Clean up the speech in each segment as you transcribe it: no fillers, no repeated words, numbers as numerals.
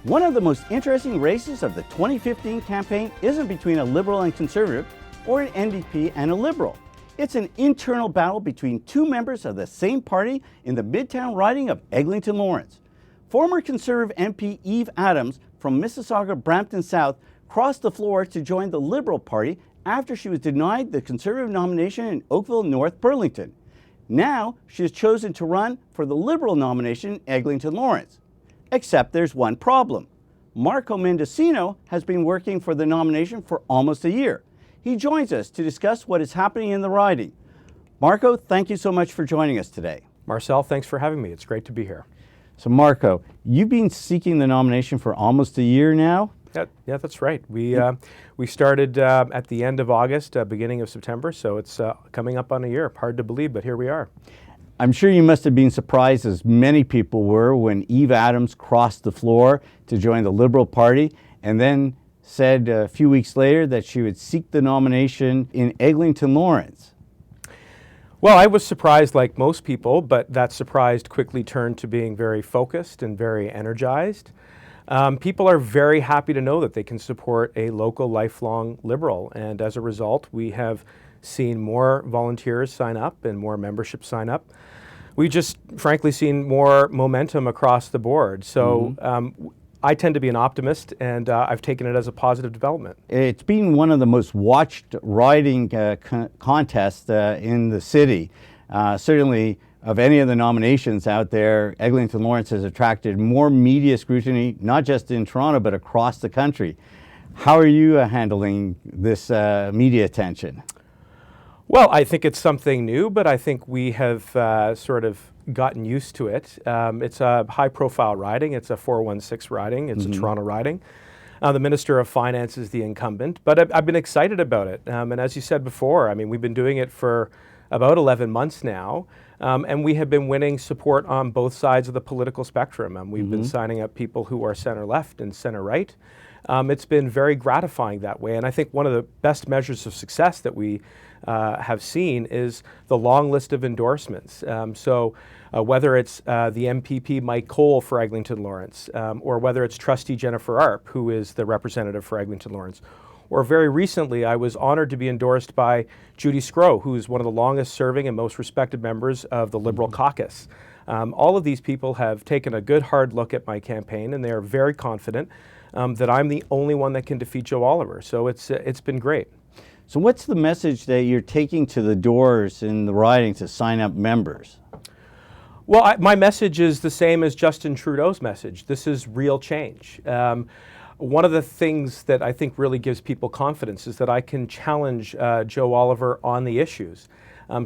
One of the most interesting races of the 2015 campaign isn't between a Liberal and Conservative or an NDP and a Liberal. It's an internal battle between two members of the same party in the Midtown riding of Eglinton-Lawrence. Former Conservative MP Eve Adams from Mississauga-Brampton South crossed the floor to join the Liberal Party after she was denied the Conservative nomination in Oakville North Burlington. Now she has chosen to run for the Liberal nomination in Eglinton-Lawrence. Except there's one problem. Marco Mendicino has been working for the nomination for almost a year. He joins us to discuss what is happening in the riding. Marco, thank you so much for joining us today. Marcel, thanks for having me. It's great to be here. So Marco, you've been seeking the nomination for almost a year now? Yeah, that's right. We started at the end of August, beginning of September, so it's coming up on a year. Hard to believe, but here we are. I'm sure you must have been surprised, as many people were, when Eve Adams crossed the floor to join the Liberal Party and then said a few weeks later that she would seek the nomination in Eglinton-Lawrence. Well, I was surprised like most people, but that surprise quickly turned to being very focused and very energized. People are very happy to know that they can support a local lifelong Liberal, and as a result, we have seen more volunteers sign up and more membership sign up. We just frankly seen more momentum across the board. So I tend to be an optimist, and I've taken it as a positive development. It's been one of the most watched riding contests in the city. Certainly, of any of the nominations out there, Eglinton-Lawrence has attracted more media scrutiny, not just in Toronto, but across the country. How are you handling this media attention? Well, I think it's something new, but I think we have sort of gotten used to it. It's a high-profile riding. It's a 416 riding. It's a Toronto riding. The Minister of Finance is the incumbent, but I've been excited about it. And as you said before, I mean, we've been doing it for about 11 months now, and we have been winning support on both sides of the political spectrum. We've been signing up people who are center-left and center-right. It's been very gratifying that way, and I think one of the best measures of success that we have seen is the long list of endorsements. So whether it's the MPP Mike Cole for Eglinton-Lawrence, or whether it's Trustee Jennifer Arp, who is the representative for Eglinton-Lawrence, or very recently I was honored to be endorsed by Judy Scrow, who is one of the longest serving and most respected members of the Liberal caucus. All of these people have taken a good hard look at my campaign, and they are very confident that I'm the only one that can defeat Joe Oliver. So it's been great. So what's the message that you're taking to the doors in the riding to sign up members? Well, my message is the same as Justin Trudeau's message. This is real change. One of the things that I think really gives people confidence is that I can challenge Joe Oliver on the issues.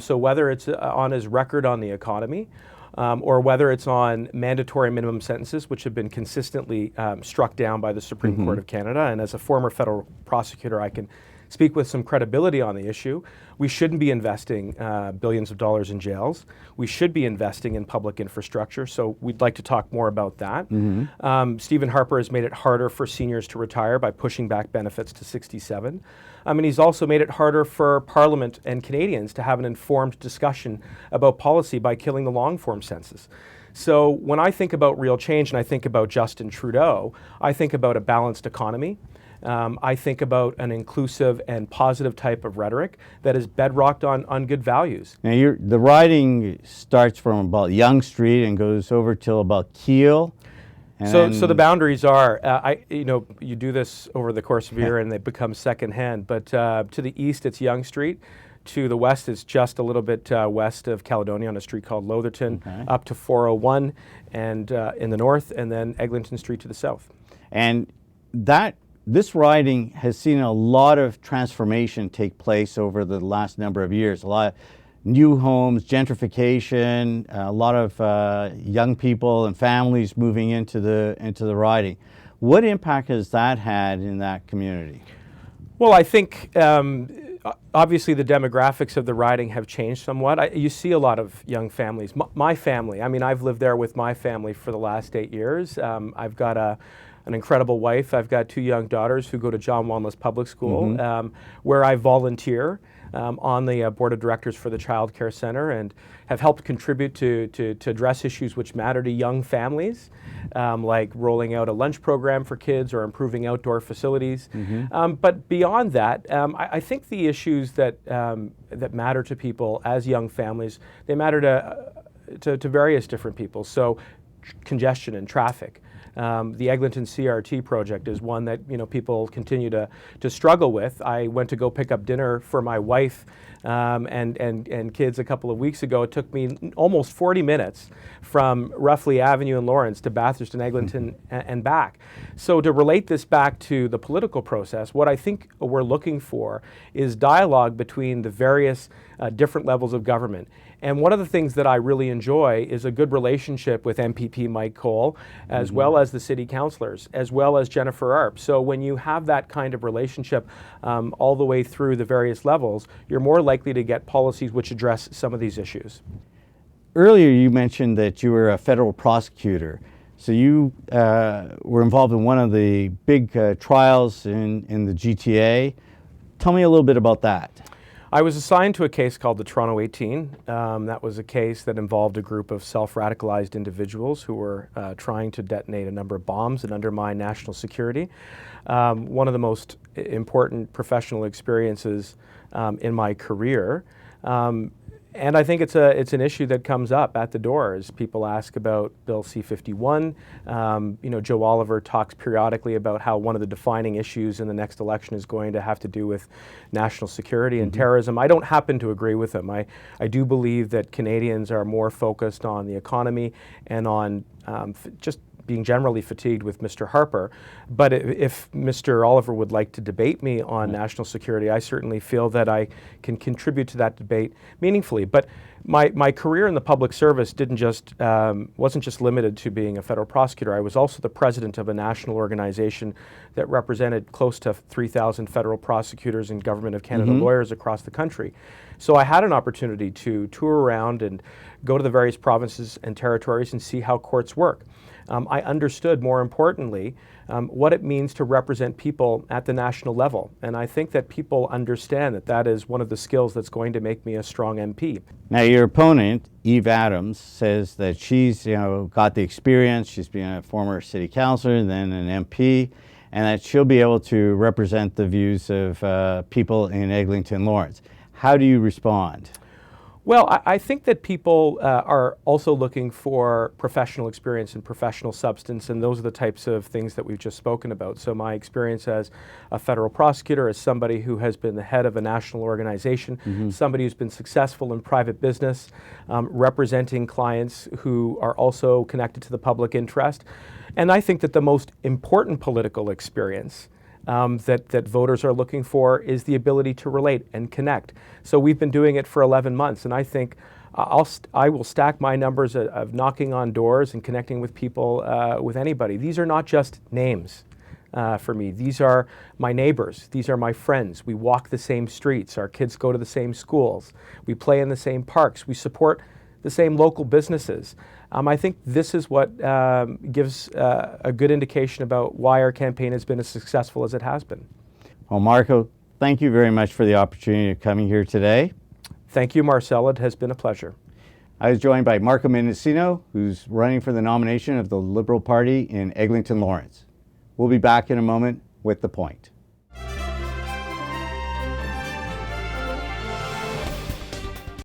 So whether it's on his record on the economy, or whether it's on mandatory minimum sentences, which have been consistently struck down by the Supreme Court of Canada, and as a former federal prosecutor, I can speak with some credibility on the issue. We shouldn't be investing billions of dollars in jails. We should be investing in public infrastructure, so we'd like to talk more about that. Stephen Harper has made it harder for seniors to retire by pushing back benefits to 67. And he's also made it harder for Parliament and Canadians to have an informed discussion about policy by killing the long-form census. So when I think about real change and I think about Justin Trudeau, I think about a balanced economy. I think about an inclusive and positive type of rhetoric that is bedrocked on good values. Now, the riding starts from about Yonge Street and goes over till about Keele. So the boundaries are, you do this over the course of a year and they become secondhand, but to the east it's Yonge Street. To the west it's just a little bit west of Caledonia on a street called Lotherton, up to 401 and in the north, and then Eglinton Street to the south. And this riding has seen a lot of transformation take place over the last number of years. A lot of new homes, gentrification, a lot of young people and families moving into the riding. What impact has that had in that community? Well, I think obviously the demographics of the riding have changed somewhat. You see a lot of young families. My family, I've lived there with my family for the last 8 years. I've got an incredible wife. I've got 2 young daughters who go to John Wanless Public School, where I volunteer. on the board of directors for the Child Care Center and have helped contribute to address issues which matter to young families, like rolling out a lunch program for kids or improving outdoor facilities. But beyond that, I think the issues that matter to people as young families, they matter to various different people. So congestion and traffic. The Eglinton CRT project is one that people continue to struggle with. I went to go pick up dinner for my wife and kids a couple of weeks ago. It took me almost 40 minutes from roughly Avenue and Lawrence to Bathurst and Eglinton and back. So to relate this back to the political process, what I think we're looking for is dialogue between the various different levels of government. And one of the things that I really enjoy is a good relationship with MPP Mike Cole, as well as the city councillors, as well as Jennifer Arp. So when you have that kind of relationship all the way through the various levels, you're more likely to get policies which address some of these issues. Earlier you mentioned that you were a federal prosecutor. So you were involved in one of the big trials in the GTA. Tell me a little bit about that. I was assigned to a case called the Toronto 18. That was a case that involved a group of self-radicalized individuals who were trying to detonate a number of bombs and undermine national security. One of the most important professional experiences in my career. And I think it's an issue that comes up at the door as people ask about Bill C-51. Joe Oliver talks periodically about how one of the defining issues in the next election is going to have to do with national security and terrorism. I don't happen to agree with him. I do believe that Canadians are more focused on the economy and on just being generally fatigued with Mr. Harper. But if Mr. Oliver would like to debate me on national security, I certainly feel that I can contribute to that debate meaningfully. But my career in the public service wasn't just limited to being a federal prosecutor. I was also the president of a national organization that represented close to 3,000 federal prosecutors and Government of Canada lawyers across the country. So I had an opportunity to tour around and go to the various provinces and territories and see how courts work. I understood, more importantly, what it means to represent people at the national level. And I think that people understand that is one of the skills that's going to make me a strong MP. Now, your opponent, Eve Adams, says that she's got the experience. She's been a former city councillor, then an MP, and that she'll be able to represent the views of people in Eglinton-Lawrence. How do you respond? Well, I think that people are also looking for professional experience and professional substance, and those are the types of things that we've just spoken about. So my experience as a federal prosecutor, as somebody who has been the head of a national organization, somebody who's been successful in private business, representing clients who are also connected to the public interest. And I think that the most important political experience that voters are looking for is the ability to relate and connect. So we've been doing it for 11 months, and I think I will stack my numbers of knocking on doors and connecting with people, with anybody. These are not just names for me. These are my neighbors. These are my friends. We walk the same streets. Our kids go to the same schools. We play in the same parks. We support the same local businesses. I think this is what gives a good indication about why our campaign has been as successful as it has been. Well, Marco, thank you very much for the opportunity of coming here today. Thank you, Marcel. It has been a pleasure. I was joined by Marco Mendicino, who's running for the nomination of the Liberal Party in Eglinton-Lawrence. We'll be back in a moment with The Point.